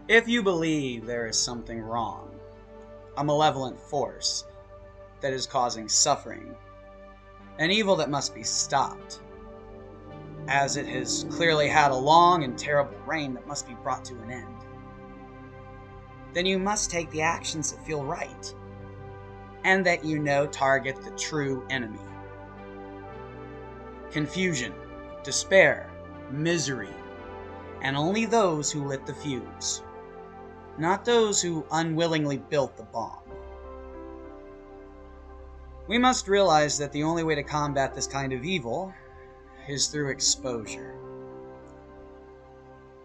If you believe there is something wrong, a malevolent force that is causing suffering, an evil that must be stopped, as it has clearly had a long and terrible reign that must be brought to an end, then you must take the actions that feel right, and that you know target the true enemy. Confusion, despair, misery, and only those who lit the fuse, not those who unwillingly built the bomb. We must realize that the only way to combat this kind of evil is through exposure.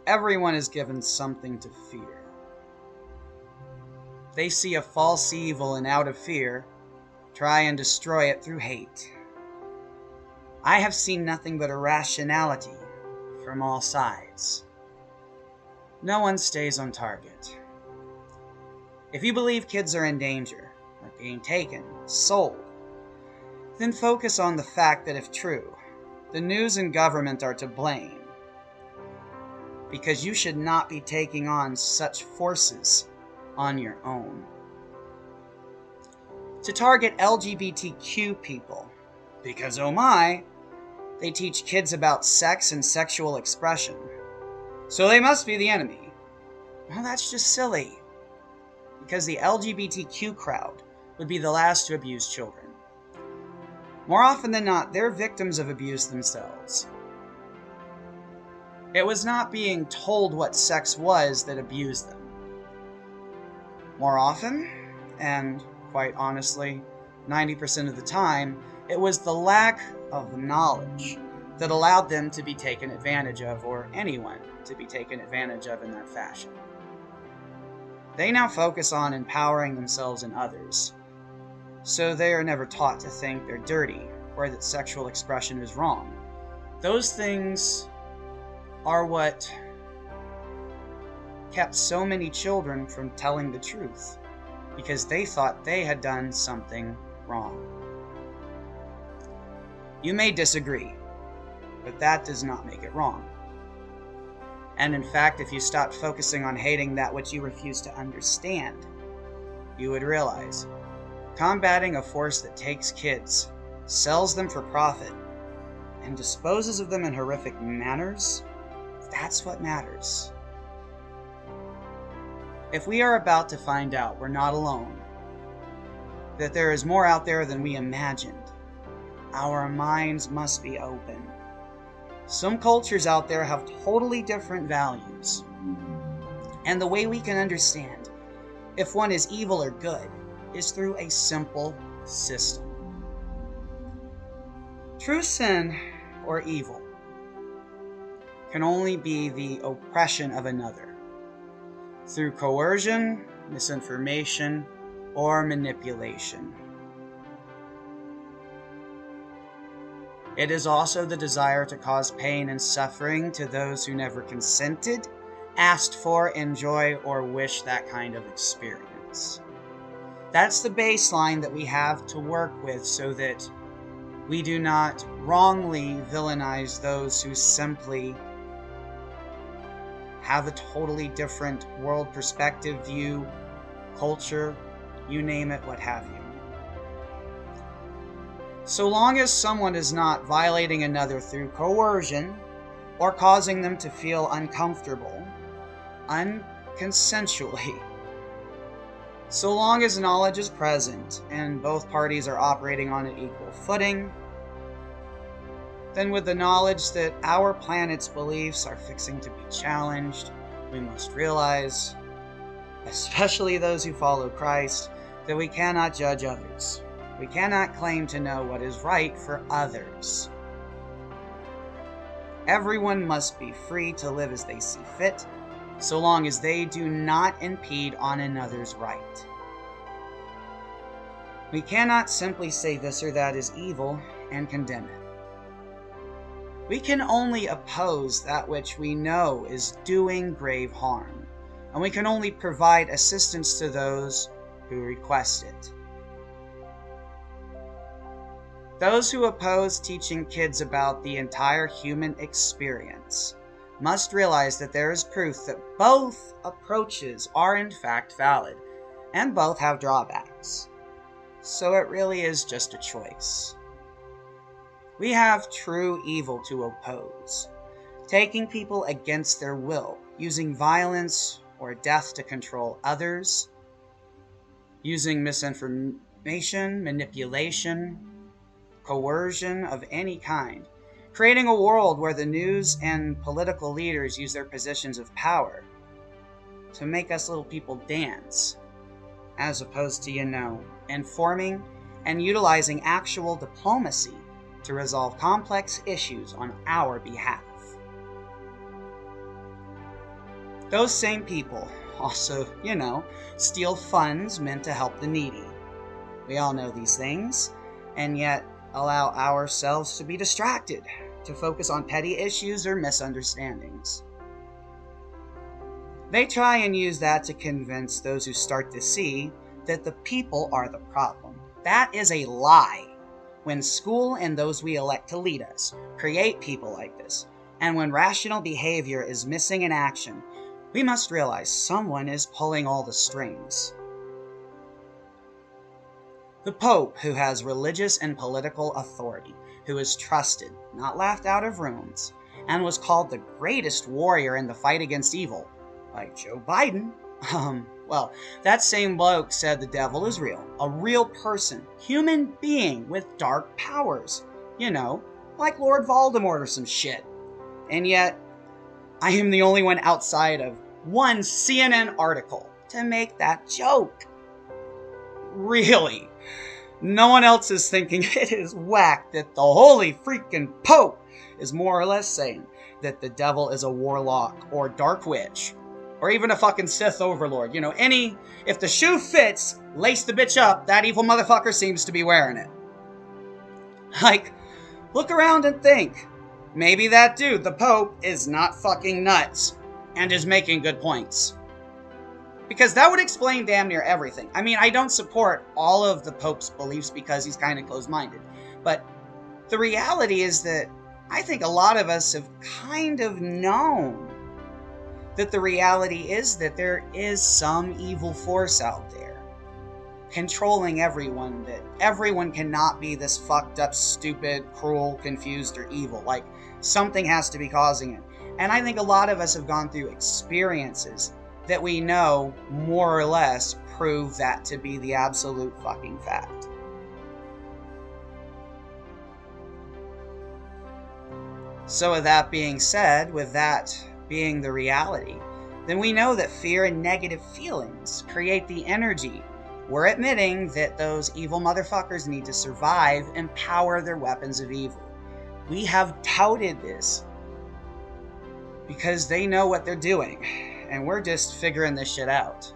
Everyone is given something to fear. They see a false evil and out of fear, try and destroy it through hate. I have seen nothing but irrationality from all sides. No one stays on target. If you believe kids are in danger, or being taken, sold, then focus on the fact that if true, the news and government are to blame, because you should not be taking on such forces on your own. To target LGBTQ people, because oh my, they teach kids about sex and sexual expression, so they must be the enemy. Well, that's just silly, because the LGBTQ crowd would be the last to abuse children. More often than not, they're victims of abuse themselves. It was not being told what sex was that abused them. More often, and quite honestly, 90% of the time, it was the lack of knowledge that allowed them to be taken advantage of, or anyone to be taken advantage of in that fashion. They now focus on empowering themselves and others, so they are never taught to think they're dirty or that sexual expression is wrong. Those things are what kept so many children from telling the truth, because they thought they had done something wrong. You may disagree, but that does not make it wrong. And in fact, if you stopped focusing on hating that which you refuse to understand, you would realize combating a force that takes kids, sells them for profit, and disposes of them in horrific manners, that's what matters. If we are about to find out we're not alone, that there is more out there than we imagined, our minds must be open. Some cultures out there have totally different values, and the way we can understand if one is evil or good is through a simple system. True sin or evil can only be the oppression of another through coercion, misinformation, or manipulation. It is also the desire to cause pain and suffering to those who never consented, asked for, enjoy, or wish that kind of experience. That's the baseline that we have to work with so that we do not wrongly villainize those who simply have a totally different world perspective, view, culture, you name it, what have you. So long as someone is not violating another through coercion or causing them to feel uncomfortable, unconsensually, so long as knowledge is present and both parties are operating on an equal footing, then with the knowledge that our planet's beliefs are fixing to be challenged, we must realize, especially those who follow Christ, that we cannot judge others. We cannot claim to know what is right for others. Everyone must be free to live as they see fit, so long as they do not impede on another's right. We cannot simply say this or that is evil and condemn it. We can only oppose that which we know is doing grave harm, and we can only provide assistance to those who request it. Those who oppose teaching kids about the entire human experience must realize that there is proof that both approaches are in fact valid, and both have drawbacks. So it really is just a choice. We have true evil to oppose, taking people against their will, using violence or death to control others, using misinformation, manipulation, coercion of any kind, creating a world where the news and political leaders use their positions of power to make us little people dance, as opposed to, informing and utilizing actual diplomacy to resolve complex issues on our behalf. Those same people also, steal funds meant to help the needy. We all know these things, and yet allow ourselves to be distracted, to focus on petty issues or misunderstandings. They try and use that to convince those who start to see that the people are the problem. That is a lie. When school and those we elect to lead us create people like this, and when rational behavior is missing in action, we must realize someone is pulling all the strings. The Pope, who has religious and political authority, who is trusted, not laughed out of rooms, and was called the greatest warrior in the fight against evil, like Joe Biden. Well, that same bloke said the devil is real, a real person, human being with dark powers, like Lord Voldemort or some shit. And yet, I am the only one outside of one CNN article to make that joke. Really? No one else is thinking it is whack that the holy freaking Pope is more or less saying that the devil is a warlock or dark witch or even a fucking Sith overlord. If the shoe fits, lace the bitch up, that evil motherfucker seems to be wearing it. Look around and think. Maybe that dude, the Pope, is not fucking nuts and is making good points. Because that would explain damn near everything. I don't support all of the Pope's beliefs because he's kind of closed-minded. But the reality is that I think a lot of us have kind of known that the reality is that there is some evil force out there controlling everyone, that everyone cannot be this fucked up, stupid, cruel, confused, or evil. Something has to be causing it. And I think a lot of us have gone through experiences that we know more or less prove that to be the absolute fucking fact. So with that being said, with that being the reality, then we know that fear and negative feelings create the energy. We're admitting that those evil motherfuckers need to survive and power their weapons of evil. We have touted this because they know what they're doing, and we're just figuring this shit out.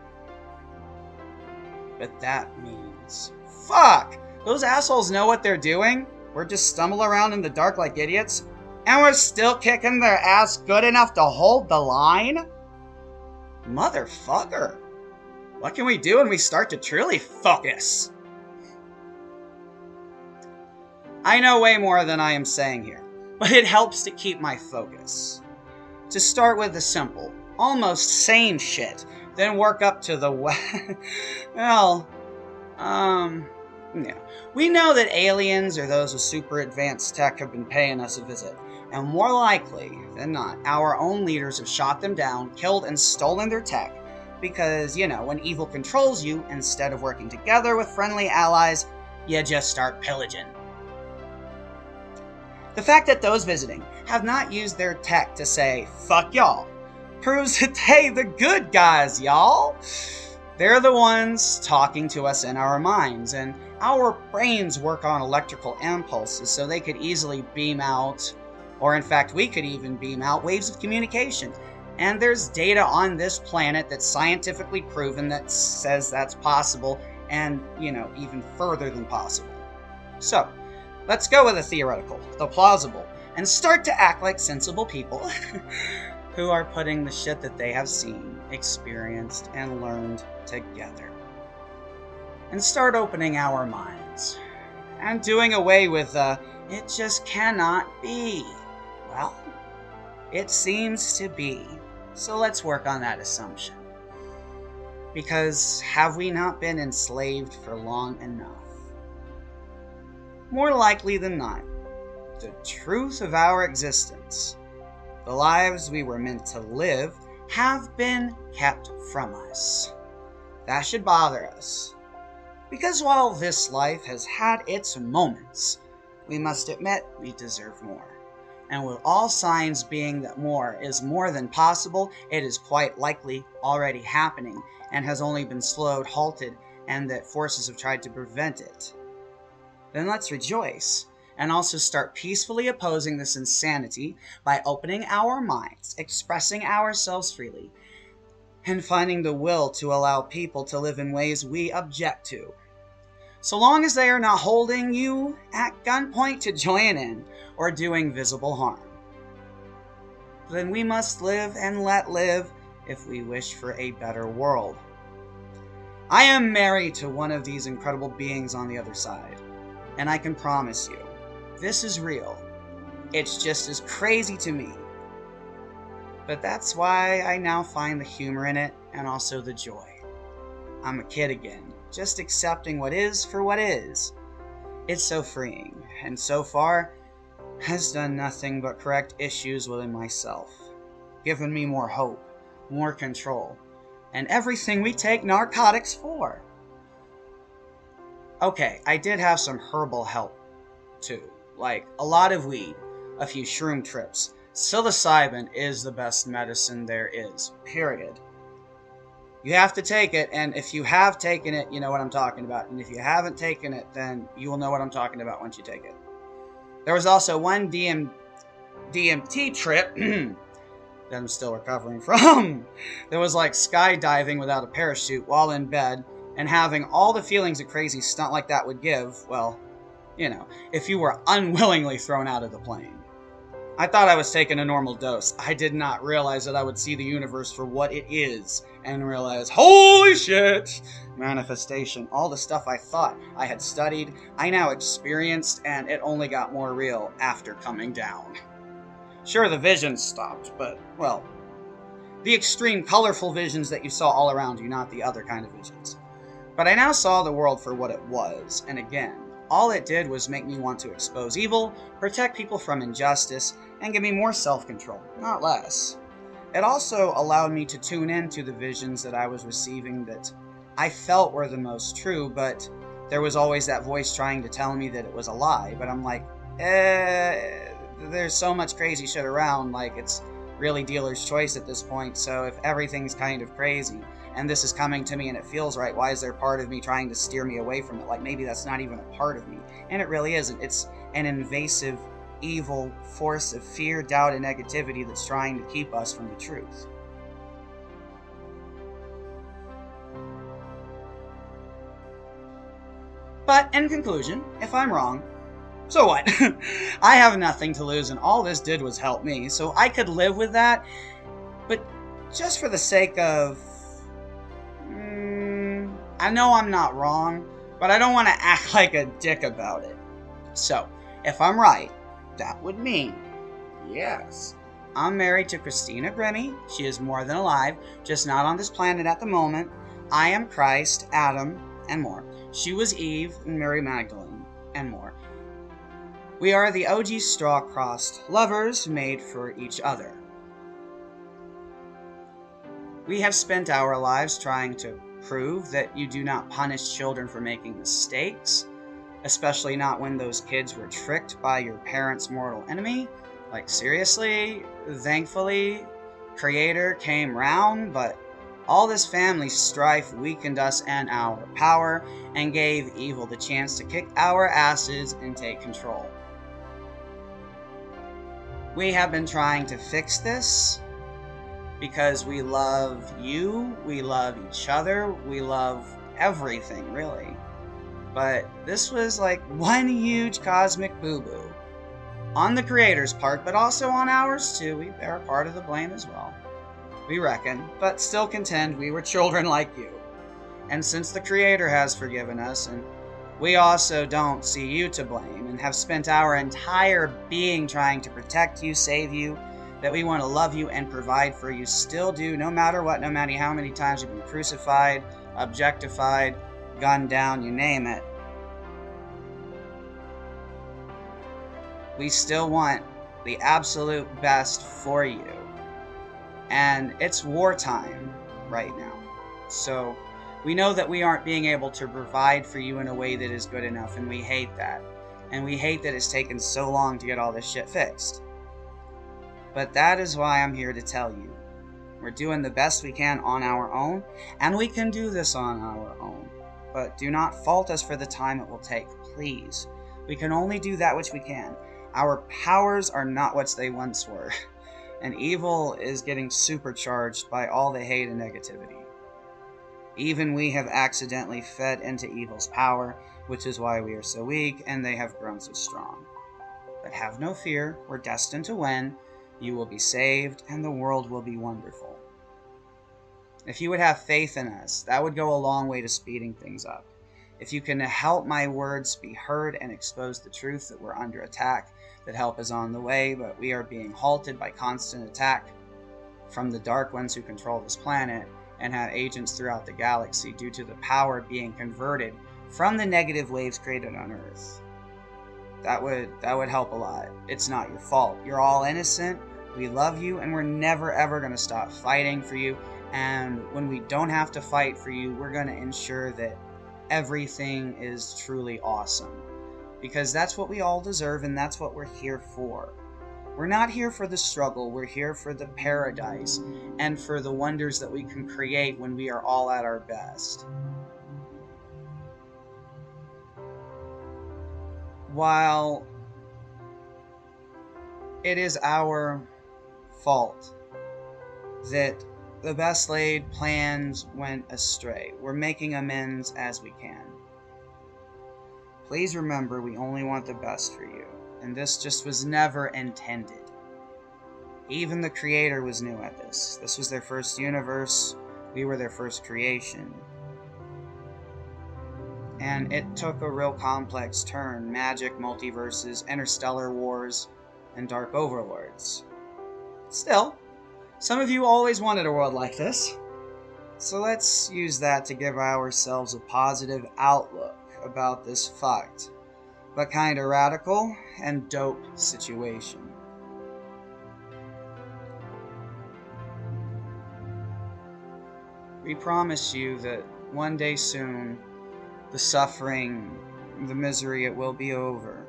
But that means, fuck! Those assholes know what they're doing? We're just stumbling around in the dark like idiots? And we're still kicking their ass good enough to hold the line? Motherfucker! What can we do when we start to truly focus? I know way more than I am saying here, but it helps to keep my focus. To start with the simple, almost sane shit, then work up to the yeah. We know that aliens or those with super advanced tech have been paying us a visit, and more likely than not, our own leaders have shot them down, killed, and stolen their tech, because, when evil controls you, instead of working together with friendly allies, you just start pillaging. The fact that those visiting have not used their tech to say, fuck y'all, proves that they the good guys, y'all. They're the ones talking to us in our minds, and our brains work on electrical impulses so they could easily beam out, or in fact we could even beam out waves of communication. And there's data on this planet that's scientifically proven that says that's possible, and, even further than possible. So, let's go with the theoretical, the plausible, and start to act like sensible people who are putting the shit that they have seen, experienced, and learned together. And start opening our minds, and doing away with it just cannot be. Well, It seems to be. So let's work on that assumption. Because have we not been enslaved for long enough? More likely than not, the truth of our existence, the lives we were meant to live, have been kept from us. That should bother us. Because while this life has had its moments, we must admit we deserve more. And with all signs being that more is more than possible, it is quite likely already happening and has only been slowed, halted, and that forces have tried to prevent it. Then let's rejoice and also start peacefully opposing this insanity by opening our minds, expressing ourselves freely, and finding the will to allow people to live in ways we object to. So long as they are not holding you at gunpoint to join in or doing visible harm. Then we must live and let live if we wish for a better world. I am married to one of these incredible beings on the other side, and I can promise you, this is real. It's just as crazy to me. But that's why I now find the humor in it and also the joy. I'm a kid again, just accepting what is for what is. It's so freeing, and so far has done nothing but correct issues within myself, given me more hope, more control, and everything we take narcotics for. Okay, I did have some herbal help too, like a lot of weed, a few shroom trips. Psilocybin is the best medicine there is, period. You have to take it, and if you have taken it, you know what I'm talking about. And if you haven't taken it, then you will know what I'm talking about once you take it. There was also one DMT trip that I'm still recovering from. There was like skydiving without a parachute while in bed, and having all the feelings a crazy stunt like that would give, well, you know, if you were unwillingly thrown out of the plane. I thought I was taking a normal dose. I did not realize that I would see the universe for what it is and realize, holy shit! Manifestation. All the stuff I thought I had studied, I now experienced, and it only got more real after coming down. Sure, the visions stopped, but, well, the extreme colorful visions that you saw all around you, not the other kind of visions. But I now saw the world for what it was, and again, all it did was make me want to expose evil, protect people from injustice, and give me more self-control, not less. It also allowed me to tune into the visions that I was receiving that I felt were the most true, but there was always that voice trying to tell me that it was a lie. But I'm like, there's so much crazy shit around, like it's really dealer's choice at this point, so if everything's kind of crazy, and this is coming to me and it feels right, why is there part of me trying to steer me away from it? Like maybe that's not even a part of me. And it really isn't. It's an invasive, evil force of fear, doubt, and negativity that's trying to keep us from the truth. But in conclusion, if I'm wrong, so what? I have nothing to lose, and all this did was help me, so I could live with that. But just for the sake of... I know I'm not wrong, but I don't want to act like a dick about it. So, if I'm right, that would mean, yes, I'm married to Christina Grimmie. She is more than alive, just not on this planet at the moment. I am Christ, Adam, and more. She was Eve and Mary Magdalene, and more. We are the OG straw-crossed lovers made for each other. We have spent our lives trying to prove that you do not punish children for making mistakes, especially not when those kids were tricked by your parents' mortal enemy. Like, seriously? Thankfully, Creator came round, but all this family strife weakened us and our power, and gave evil the chance to kick our asses and take control. We have been trying to fix this because we love you, we love each other, we love everything, really. But this was like one huge cosmic boo-boo. On the Creator's part, but also on ours too. We bear a part of the blame as well, we reckon, but still contend we were children like you. And since the Creator has forgiven us, and we also don't see you to blame, and have spent our entire being trying to protect you, save you, that we want to love you and provide for you, still do, no matter what, no matter how many times you've been crucified, objectified, gunned down, you name it. We still want the absolute best for you. And it's wartime right now. So we know that we aren't being able to provide for you in a way that is good enough, and we hate that. And we hate that it's taken so long to get all this shit fixed. But that is why I'm here to tell you. We're doing the best we can on our own, and we can do this on our own. But do not fault us for the time it will take, please. We can only do that which we can. Our powers are not what they once were, and evil is getting supercharged by all the hate and negativity. Even we have accidentally fed into evil's power, which is why we are so weak, and they have grown so strong. But have no fear, we're destined to win. You will be saved, and the world will be wonderful. If you would have faith in us, that would go a long way to speeding things up. If you can help my words be heard and expose the truth that we're under attack, that help is on the way, but we are being halted by constant attack from the dark ones who control this planet and have agents throughout the galaxy due to the power being converted from the negative waves created on Earth. That would help a lot. It's not your fault. You're all innocent. We love you, and we're never ever going to stop fighting for you. And when we don't have to fight for you, we're going to ensure that everything is truly awesome. Because that's what we all deserve, and that's what we're here for. We're not here for the struggle. We're here for the paradise and for the wonders that we can create when we are all at our best. While it is our fault that the best laid plans went astray, we're making amends as we can. Please remember, we only want the best for you, and this just was never intended. Even the Creator was new at this. This was their first universe. We were their first creation. And it took a real complex turn. Magic, multiverses, interstellar wars, and dark overlords. Still, some of you always wanted a world like this. So let's use that to give ourselves a positive outlook about this fucked, but kinda radical and dope situation. We promise you that one day soon, the suffering, the misery, it will be over,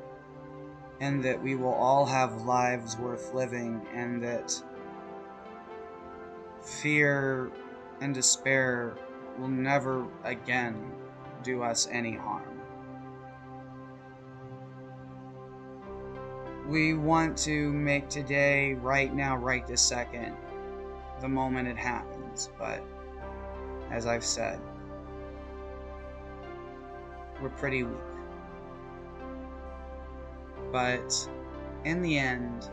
and that we will all have lives worth living, and that fear and despair will never again do us any harm. We want to make today, right now, right this second, the moment it happens, but as I've said, we're pretty weak. But in the end,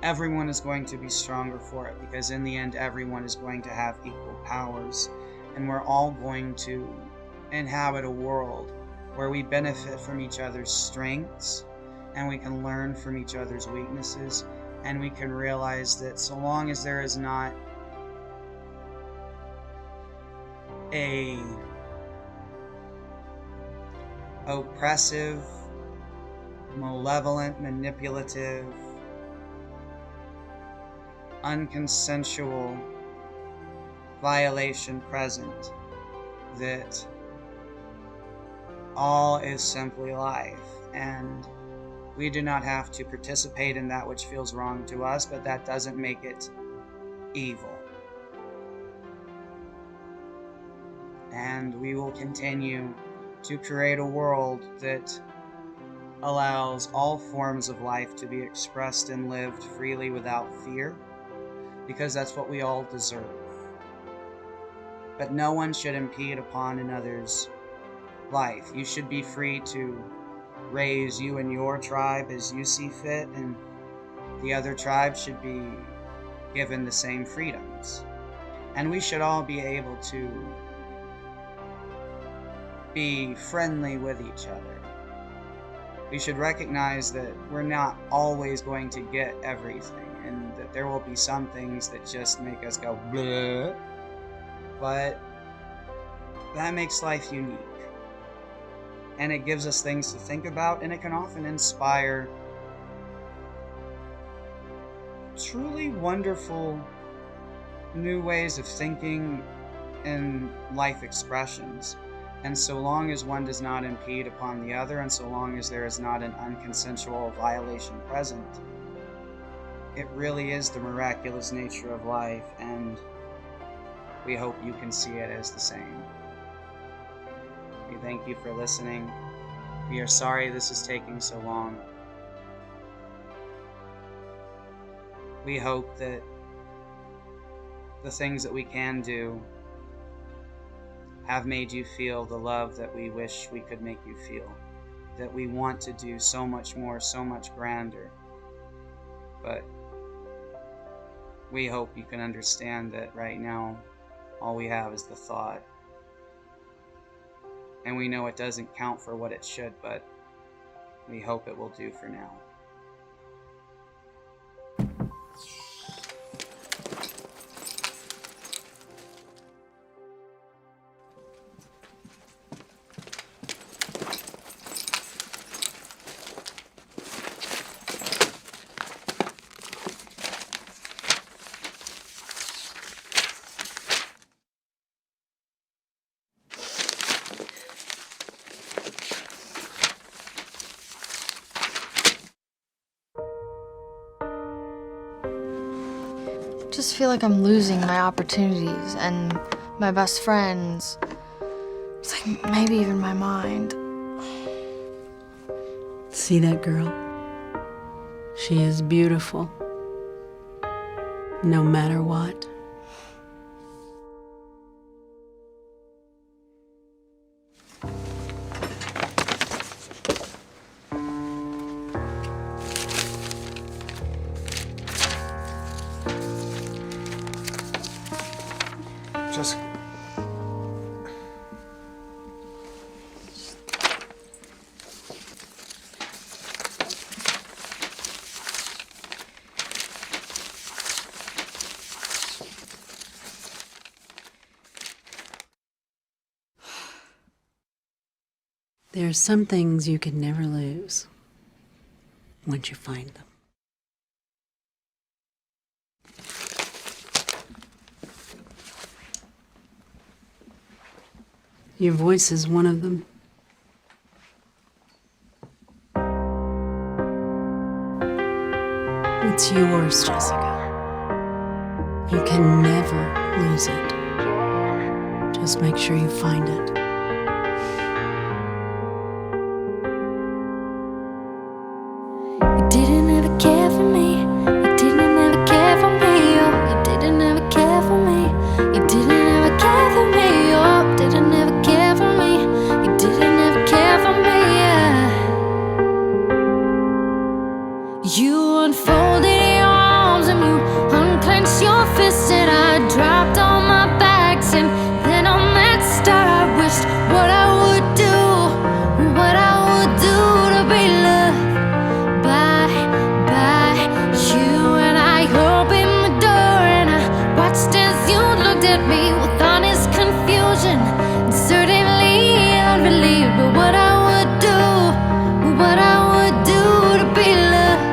everyone is going to be stronger for it, because in the end, everyone is going to have equal powers, and we're all going to inhabit a world where we benefit from each other's strengths, and we can learn from each other's weaknesses, and we can realize that so long as there is not a oppressive, malevolent, manipulative, unconsensual violation present, that all is simply life, and we do not have to participate in that which feels wrong to us, but that doesn't make it evil. And we will continue to create a world that allows all forms of life to be expressed and lived freely without fear, because that's what we all deserve. But no one should impede upon another's life. You should be free to raise you and your tribe as you see fit, and the other tribe should be given the same freedoms. And we should all be able to be friendly with each other. We should recognize that we're not always going to get everything, and that there will be some things that just make us go bleh, but that makes life unique. And it gives us things to think about, and it can often inspire truly wonderful new ways of thinking and life expressions. And so long as one does not impede upon the other, and so long as there is not an unconsensual violation present, it really is the miraculous nature of life, and we hope you can see it as the same. We thank you for listening. We are sorry this is taking so long. We hope that the things that we can do have made you feel the love that we wish we could make you feel, that we want to do so much more, so much grander. But we hope you can understand that right now all we have is the thought. And we know it doesn't count for what it should, but we hope it will do for now. Just feel like I'm losing my opportunities and my best friends. It's like maybe even my mind. See that girl? She is beautiful, no matter what. Jessica. There are some things you can never lose once you find them. Your voice is one of them. It's yours, Jessica. You can never lose it. Just make sure you find it. You didn't ever care for me. You didn't ever care for me. Oh, you didn't ever care for me. You didn't ever care for me. Oh, didn't ever care for me. You didn't ever care for me. Yeah. You unfolded your arms and you unclenched your fists, and I dropped on my bags, and then on that start I wished what I would do, what I would do to be loved by you. And I opened the door and I watched as you looked at me with honest confusion and certainly unrelieved. But what I would do to be loved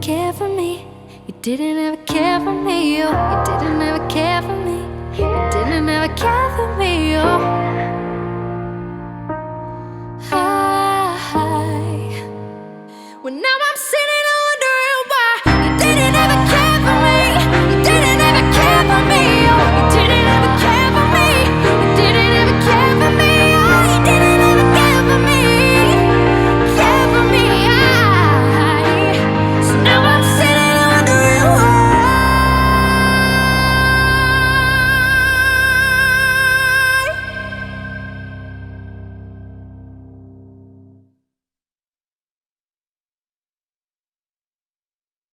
care for me. You didn't ever care for me. Oh, you didn't ever care for me. You didn't ever care for me. Oh.